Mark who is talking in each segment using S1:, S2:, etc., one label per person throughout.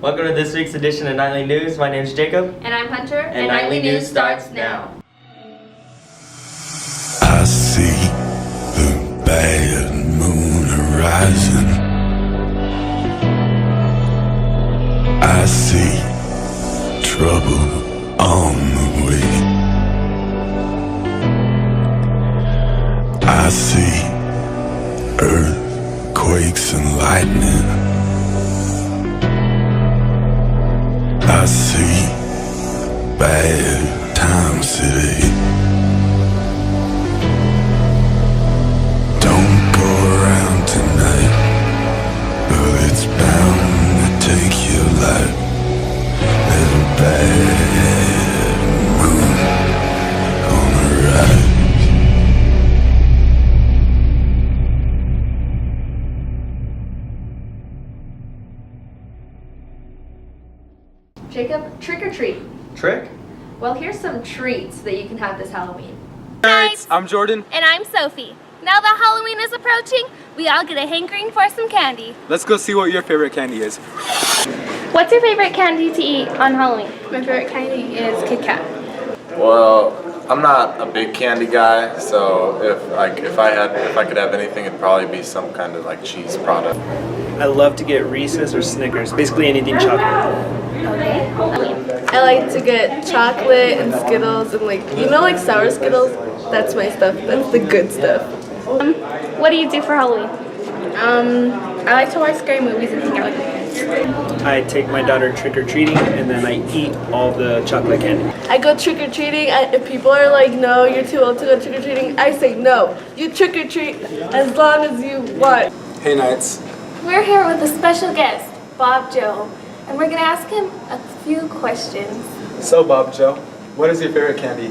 S1: Welcome to this week's edition of Nightly News. My name is Jacob.
S2: And I'm Hunter.
S1: And Nightly News starts now.
S3: I see the bad moon horizon. I see trouble on the way. I see earthquakes and lightning. I see bad times today. Don't go around tonight, but it's bound to take your life. There's a bad moon on the rise.
S2: Jacob, trick or treat?
S1: Trick?
S2: Well, here's some treats that you can have this Halloween.
S4: Guys, I'm Jordan.
S5: And I'm Sophie. Now that Halloween is approaching, we all get a hankering for some candy.
S4: Let's go see what your favorite candy is.
S5: What's your favorite candy to eat on Halloween?
S2: My favorite candy is Kit Kat.
S6: Well, I'm not a big candy guy, so if I could have anything, it'd probably be some kind of like cheese product.
S7: I love to get Reese's or Snickers, basically anything chocolate.
S5: Okay.
S8: I like to get chocolate and Skittles and like sour Skittles. That's my stuff. That's the good stuff.
S5: What do you do for Halloween?
S8: I like to watch scary movies and hang out with my friends.
S7: I take my daughter trick-or-treating and then I eat all the chocolate candy.
S8: I go trick-or-treating. If people are like, no, you're too old to go trick-or-treating, I say no. You trick-or-treat as long as you want.
S4: Hey, Knights.
S5: We're here with a special guest, Bob Joe, and we're going to ask him a few questions.
S4: So, Bob Joe, what is your favorite candy?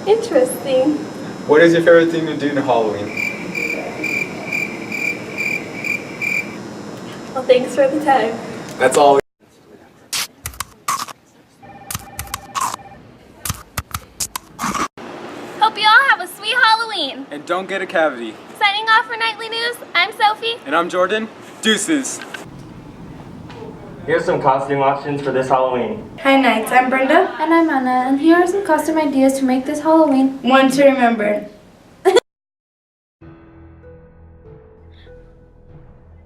S5: Interesting.
S4: What is your favorite thing to do in Halloween?
S5: Well, thanks for the time.
S4: That's all.
S5: Hope you all have a sweet Halloween.
S4: And don't get a cavity.
S5: Signing off for Nightly News, I'm Sophie.
S4: And I'm Jordan. Deuces.
S1: Here's some costume options for this Halloween.
S8: Hi, Knights. I'm Brenda.
S9: And I'm Anna, and here are some costume ideas to make this Halloween
S8: One to remember.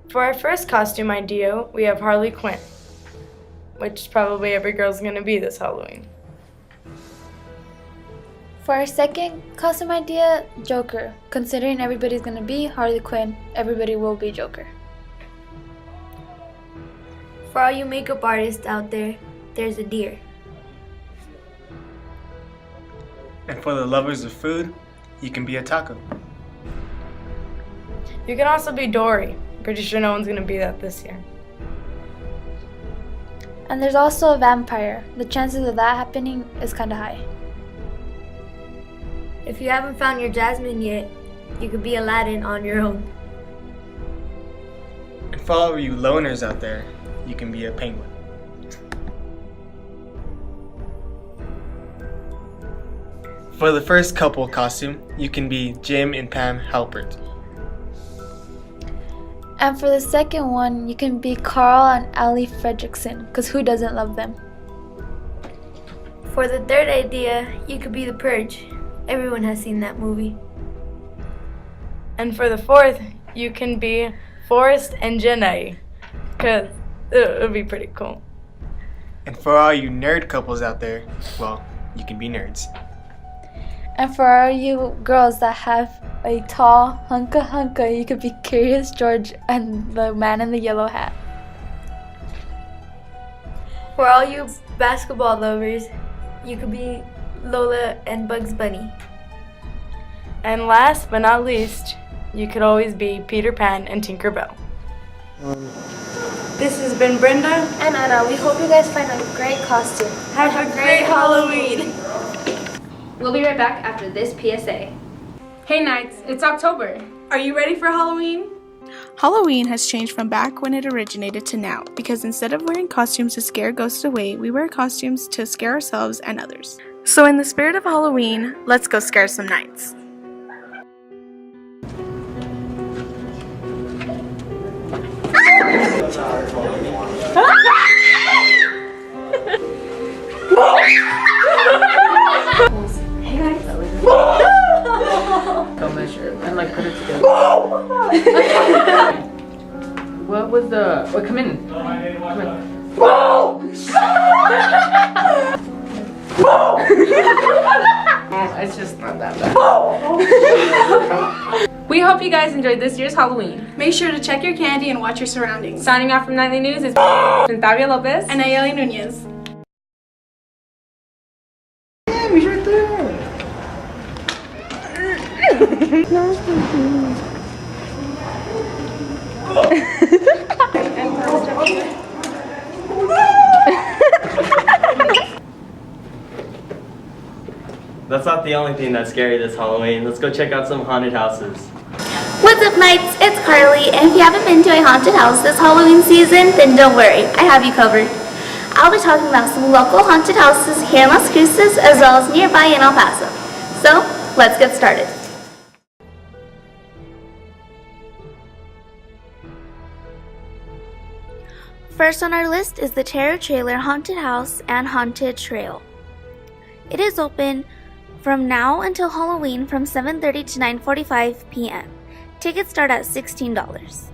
S8: For our first costume idea, we have Harley Quinn, which probably every girl's gonna be this Halloween.
S9: For our second costume idea, Joker. Considering everybody's gonna be Harley Quinn, everybody will be Joker.
S10: For all you makeup artists out there, there's a deer.
S11: And for the lovers of food, you can be a taco.
S8: You can also be Dory. Pretty sure no one's gonna be that this year.
S9: And there's also a vampire. The chances of that happening is kinda high.
S10: If you haven't found your Jasmine yet, you could be Aladdin on your own.
S11: And for all of you loners out there, you can be a penguin. For the first couple costume, you can be Jim and Pam Halpert.
S9: And for the second one, you can be Carl and Ali Fredrickson, because who doesn't love them?
S10: For the third idea, you could be the Purge. Everyone has seen that movie.
S8: And for the fourth, you can be Forrest and Jenny, because it would be pretty cool.
S11: And for all you nerd couples out there, well, you can be nerds.
S9: And for all you girls that have a tall hunka, you could be Curious George and the man in the yellow hat.
S10: For all you basketball lovers, you could be Lola and Bugs Bunny.
S8: And last but not least, you could always be Peter Pan and Tinker Bell. This has been Brenda
S9: and Anna. We hope you guys find a great costume.
S8: Have a great Halloween!
S2: We'll be right back after this PSA.
S12: Hey Knights, it's October.
S8: Are you ready for Halloween?
S13: Halloween has changed from back when it originated to now, because instead of wearing costumes to scare ghosts away, we wear costumes to scare ourselves and others. So in the spirit of Halloween, let's go scare some Knights.
S12: What was the... Wait, come in. Come in. It's just not that bad. We hope you guys enjoyed this year's Halloween.
S13: Make sure to check your candy and watch your surroundings.
S12: Signing off from Nightly News is Tavia Lopez
S13: And Ayeli Nunez.
S12: Damn, he's right there.
S1: That's not the only thing that's scary this Halloween. Let's go check out some haunted houses.
S14: What's up, Knights? It's Carly, and if you haven't been to a haunted house this Halloween season, then don't worry, I have you covered. I'll be talking about some local haunted houses here in Las Cruces as well as nearby in El Paso. So, let's get started. First on our list is the Terror Trailer Haunted House and Haunted Trail. It is open from now until Halloween from 7:30 to 9:45 p.m. Tickets start at $16.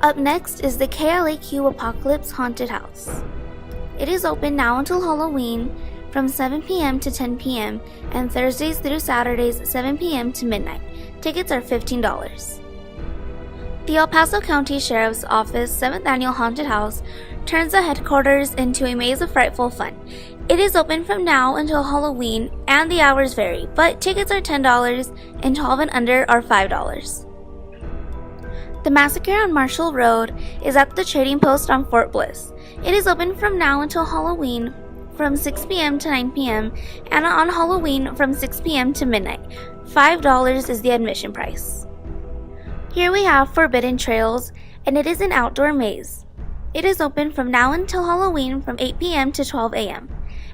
S14: Up next is the KLAQ Apocalypse Haunted House. It is open now until Halloween from 7 p.m. to 10 p.m. and Thursdays through Saturdays 7 p.m. to midnight. Tickets are $15. The El Paso County Sheriff's Office 7th Annual Haunted House turns the headquarters into a maze of frightful fun. It is open from now until Halloween, and the hours vary, but tickets are $10 and 12 and under are $5. The Massacre on Marshall Road is at the Trading Post on Fort Bliss. It is open from now until Halloween from 6 p.m. to 9 p.m. and on Halloween from 6 p.m. to midnight. $5 is the admission price. Here we have Forbidden Trails, and it is an outdoor maze. It is open from now until Halloween from 8 p.m. to 12 a.m.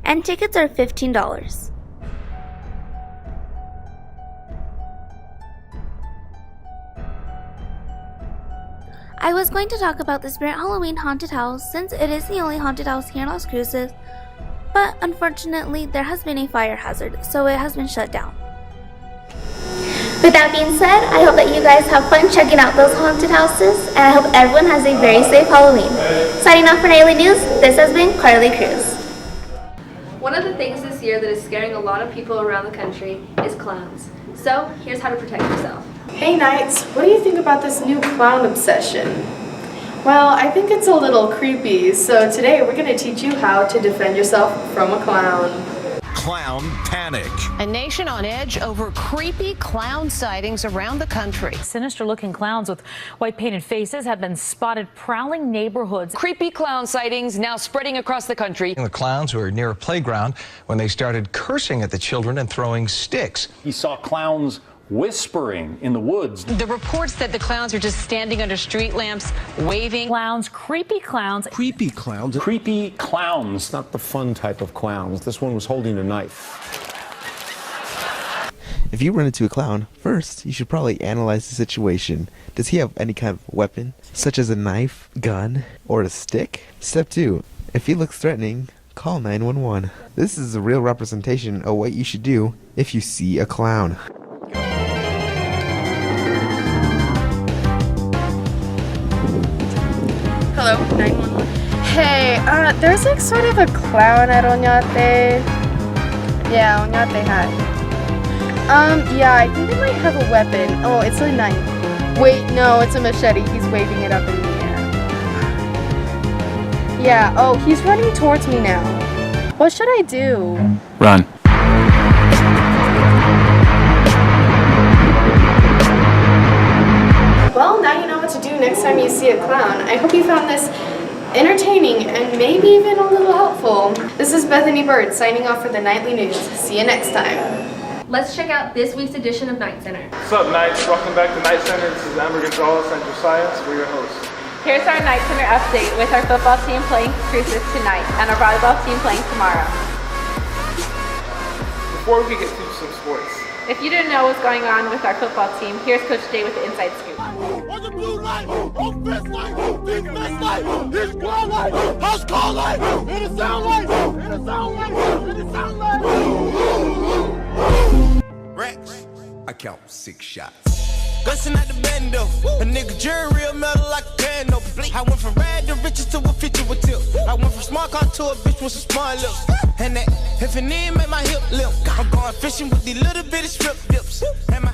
S14: and tickets are $15. I was going to talk about the Spirit Halloween Haunted House since it is the only haunted house here in Las Cruces, but unfortunately there has been a fire hazard, so it has been shut down. With that being said, I hope that you guys have fun checking out those haunted houses, and I hope everyone has a very safe Halloween. Signing off for Nightly News, this has been Carly Cruz.
S2: One of the things this year that is scaring a lot of people around the country is clowns. So, here's how to protect yourself.
S15: Hey Knights, what do you think about this new clown obsession? Well, I think it's a little creepy, so today we're going to teach you how to defend yourself from a clown.
S16: Clown panic.
S17: A nation on edge over creepy clown sightings around the country.
S18: Sinister-looking clowns with white painted faces have been spotted prowling neighborhoods.
S17: Creepy clown sightings now spreading across the country.
S16: The clowns were near a playground when they started cursing at the children and throwing sticks.
S19: He saw clowns whispering in the woods.
S17: The reports that the clowns are just standing under street lamps, waving.
S18: Clowns, creepy clowns.
S19: Creepy clowns. Creepy clowns. Not the fun type of clowns. This one was holding a knife.
S20: If you run into a clown, first, you should probably analyze the situation. Does he have any kind of weapon, such as a knife, gun, or a stick? Step 2. If he looks threatening, call 911. This is a real representation of what you should do if you see a clown.
S15: Hello, 911. Hey, there's like sort of a clown at Oñate. Yeah, Oñate High. Yeah, I think they might have a weapon. Oh, it's a knife. Wait, no, it's a machete. He's waving it up in the air. Yeah, oh, he's running towards me now. What should I do?
S19: Run.
S15: Well, now you know what to do next time you see a clown. I hope you found this entertaining and maybe even a little helpful. This is Bethany Bird signing off for the Nightly News. See you next time.
S2: Let's check out this week's edition of Night Center.
S21: What's up, Knights? Welcome back to Night Center. This is Amber Gonzalez, Central Science. We're your hosts.
S22: Here's our Night Center update with our football team playing Cruces tonight and our volleyball team playing tomorrow.
S21: Before we get to some sports,
S22: if you didn't know what's going on with our football team, here's Coach Jay with the Inside Scoop.
S3: On the blue line, on fifth line, defense line, it's call line, house call line, in the sound line, in the sound line, in the sound line. Rex, I count 6 shots. Gussin' at the bando. A nigga jury real metal like a bando. I went from rad to riches to a feature with tip. I went from smart car to a bitch with some smart lips. And that if it need make my hip limp. I'm going fishing with these little bitty strip dips. And my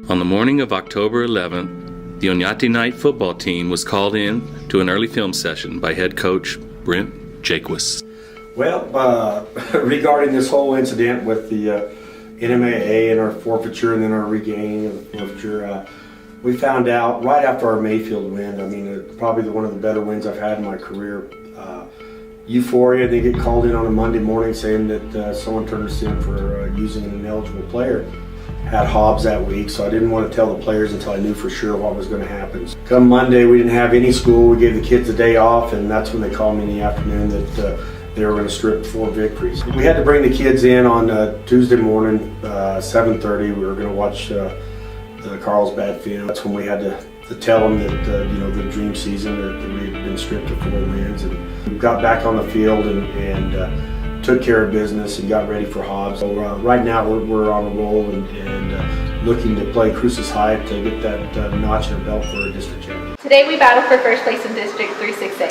S6: On the morning of October 11th, the Oñate Knight football team was called in to an early film session by head coach Brent Jaquist.
S7: Well, regarding this whole incident with the NMAA and our forfeiture and then our regaining of the forfeiture, we found out right after our Mayfield win. I mean, probably one of the better wins I've had in my career. Euphoria, they get called in on a Monday morning saying that someone turned us in for using an ineligible player. Had Hobbs that week, so I didn't want to tell the players until I knew for sure what was going to happen. Come Monday, we didn't have any school. We gave the kids a day off, and that's when they called me in the afternoon that they were going to strip 4 victories. We had to bring the kids in on Tuesday morning, 7:30. We were going to watch the Carlsbad film. That's when we had to tell them that you know, the dream season that we had been stripped of 4 wins, and we got back on the field and took care of business and got ready for Hobbs. So right now we're on a roll and looking to play Cruces High to get that notch in our belt for a district champion.
S22: Today we battle for first place in District 36A.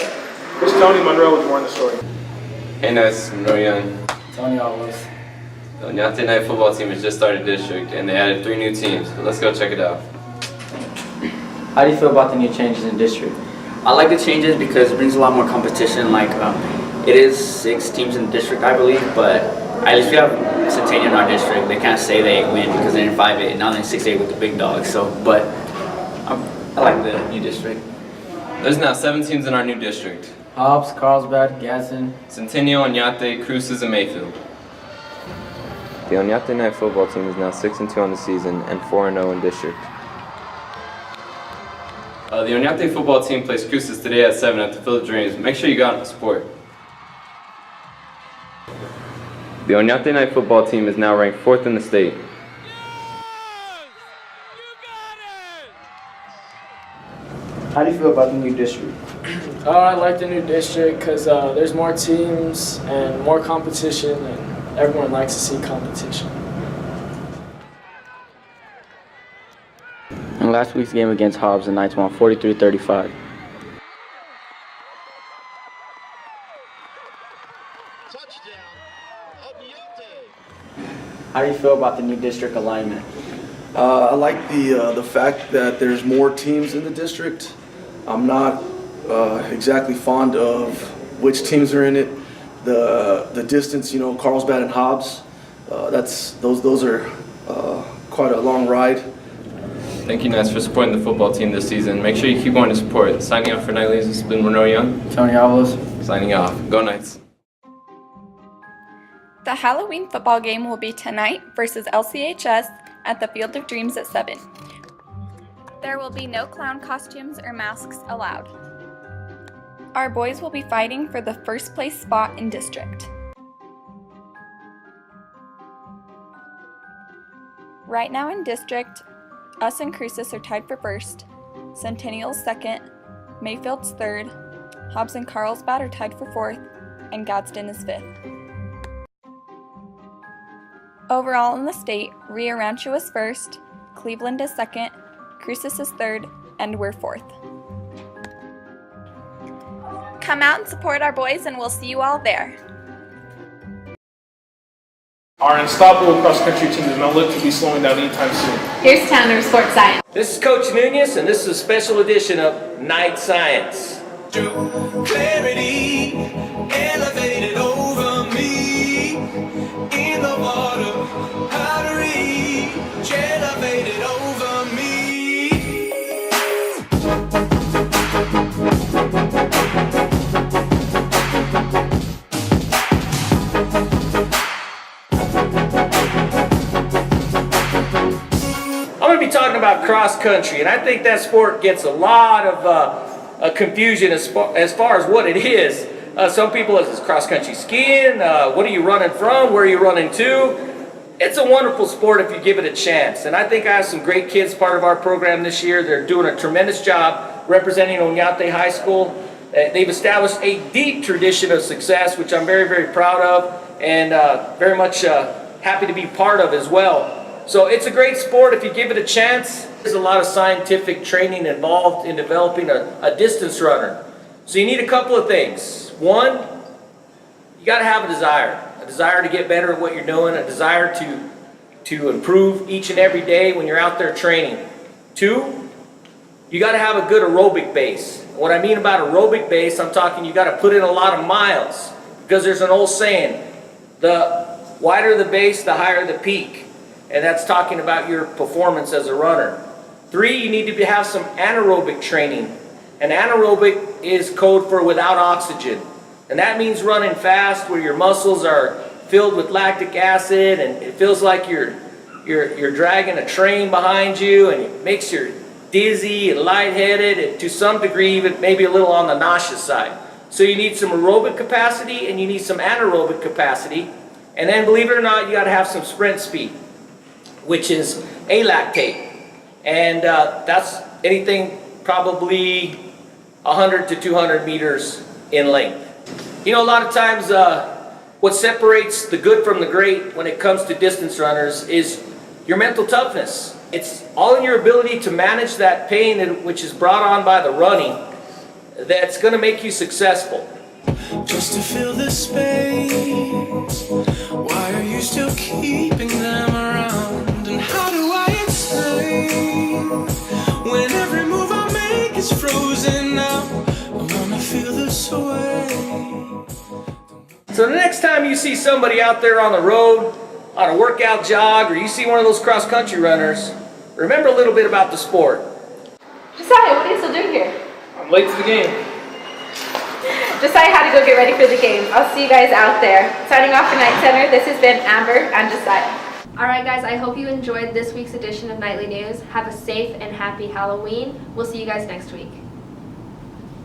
S21: Chris Tony Monroe was more in the story.
S23: Hey guys, Monroe Young.
S24: Tony Alvarez.
S23: The Oñate Knight football team has just started district and they added 3 new teams, but let's go check it out.
S24: How do you feel about the new changes in district?
S25: I like the changes because it brings a lot more competition. Like it is 6 teams in the district, I believe, but at least we have Centennial in our district. They can't say they win because they're in 5A, now they're in 6A with the big dogs. So, but I like the new district.
S23: There's now 7 teams in our new district.
S24: Hobbs, Carlsbad, Gadsden,
S23: Centennial, Oñate, Cruces, and Mayfield. The Oñate Knight football team is now 6-2 on the season and 4-0 in district. The Oñate football team plays Cruces today at 7 at the Field of Dreams. Make sure you go out and support. The Oñate Knight football team is now ranked 4th in the state.
S24: How do you feel about the new district?
S26: I like the new district because there's more teams and more competition, and everyone likes to see competition.
S24: In last week's game against Hobbs, the Knights won 43-35. How do you feel about the new district alignment?
S27: I like the fact that there's more teams in the district. I'm not exactly fond of which teams are in it. The distance, you know, Carlsbad and Hobbs, those are quite a long ride.
S23: Thank you, Nats, for supporting the football team this season. Make sure you keep going to support. Signing off for Nightlies has been Monroe Young.
S24: Tony Alvarez.
S23: Signing off. Go Knights.
S13: The Halloween football game will be tonight versus LCHS at the Field of Dreams at 7. There will be no clown costumes or masks allowed. Our boys will be fighting for the first place spot in district. Right now in district, us and Cruces are tied for first, Centennial's second, Mayfield's third, Hobbs and Carlsbad are tied for fourth, and Gadsden is fifth. Overall in the state, Rio Rancho is first, Cleveland is second, Cruces is third, and we're fourth. Come out and support our boys, and we'll see you all there.
S21: Our unstoppable cross-country team does not look to be slowing down anytime soon.
S22: Here's Tanner, Sports Science.
S28: This is Coach Nunez, and this is a special edition of Night Science.
S3: Clarity elevated over me in the water. Pottery elevated over me.
S28: I'm going to be talking about cross country, and I think that sport gets a lot of confusion as far as what it is. Some people, is cross country skiing? What are you running from? Where are you running to? It's a wonderful sport if you give it a chance. And I think I have some great kids part of our program this year. They're doing a tremendous job representing Oñate High School. They've established a deep tradition of success, which I'm very, very proud of. and very much happy to be part of as well. So it's a great sport if you give it a chance. There's a lot of scientific training involved in developing a distance runner. So you need a couple of things. One, you got to have a desire to get better at what you're doing, a desire to improve each and every day when you're out there training. Two, you got to have a good aerobic base. What I mean about aerobic base, I'm talking you got to put in a lot of miles, because there's an old saying, the wider the base, the higher the peak. And that's talking about your performance as a runner. Three, you need to have some anaerobic training. And anaerobic is code for without oxygen. And that means running fast where your muscles are filled with lactic acid and it feels like you're dragging a train behind you, and it makes you dizzy and lightheaded, and to some degree even maybe a little on the nauseous side. So you need some aerobic capacity and you need some anaerobic capacity. And then believe it or not, you got to have some sprint speed, which is alactate. And that's anything probably 100 to 200 meters in length. You know, a lot of times what separates the good from the great when it comes to distance runners is your mental toughness. It's all in your ability to manage that pain which is brought on by the running that's going to make you successful.
S3: Just to fill the space, why are you still keeping them around? And how do I explain when every move I make is frozen now? I wanna feel this way.
S28: So the next time you see somebody out there on the road, on a workout jog, or you see one of those cross-country runners, remember a little bit about the sport.
S22: Josiah, what are you still doing here?
S21: I'm late to the game.
S22: Josiah had to go get ready for the game. I'll see you guys out there. Signing off for Night Center, this has been Amber and Josiah.
S2: Alright guys, I hope you enjoyed this week's edition of Nightly News. Have a safe and happy Halloween. We'll see you guys next week.